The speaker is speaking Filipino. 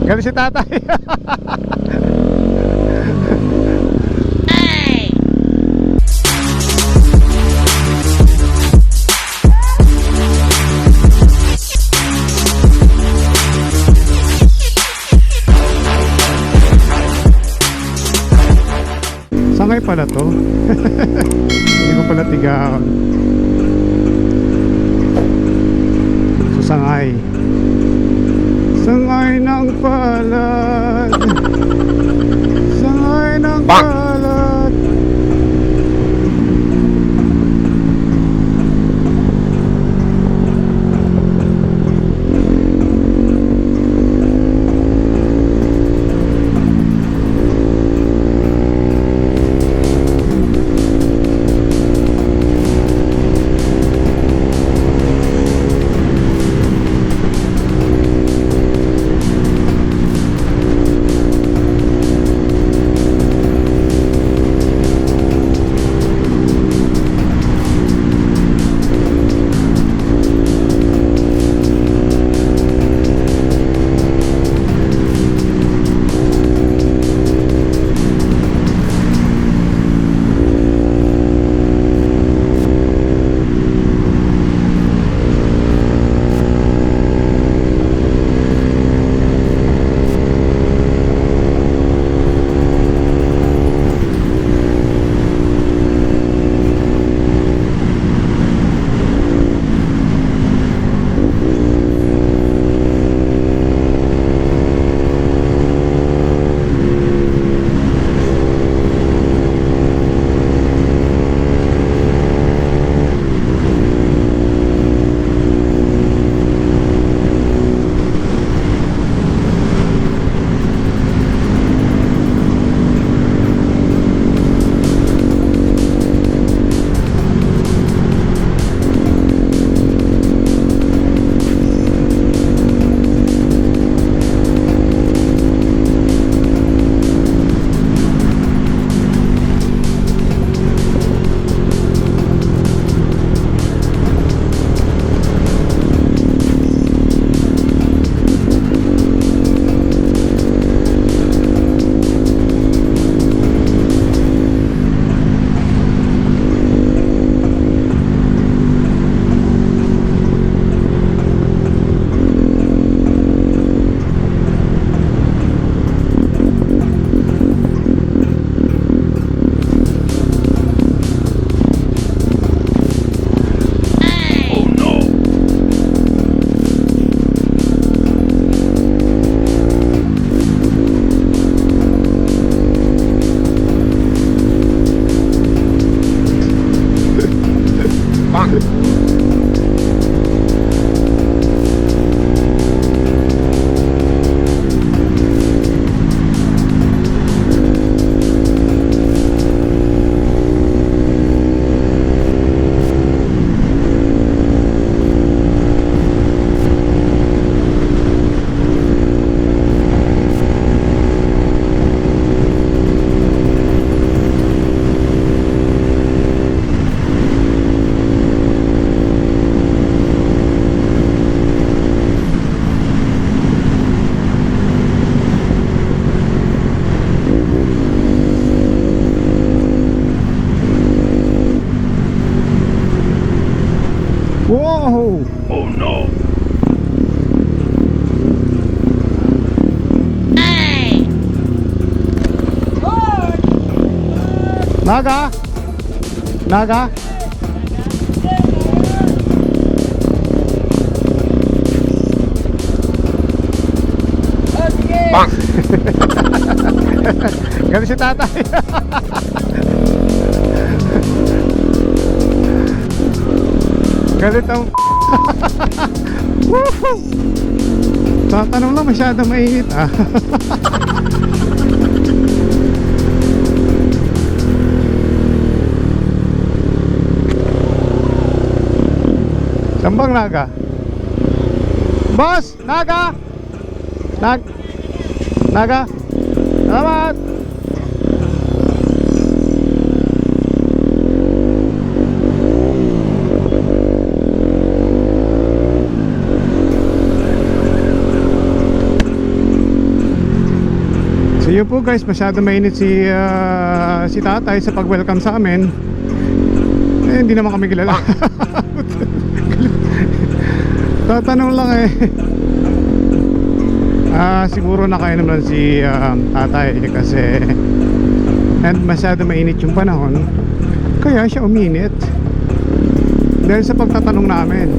Galing si tatay. Sangay pala to. Hindi ko pala tigaan. So sangay. Sangay ng palad. Sangay ng palad. Whoa! Oh no! Naga? Naga? Bang! Galing si tatay. Galit ang Woohoo! Tatanong lang, masyadong mainit ah. Sambang naga. Boss! Naga! Naga! Salamat! Yun po guys, masyado mainit si tatay sa pag-welcome sa amin. Eh, hindi naman kami kilala. Tatanong lang eh. Siguro nakainom lang si tatay kasi and masyado mainit yung panahon, kaya siya uminit dahil sa pagtatanong namin.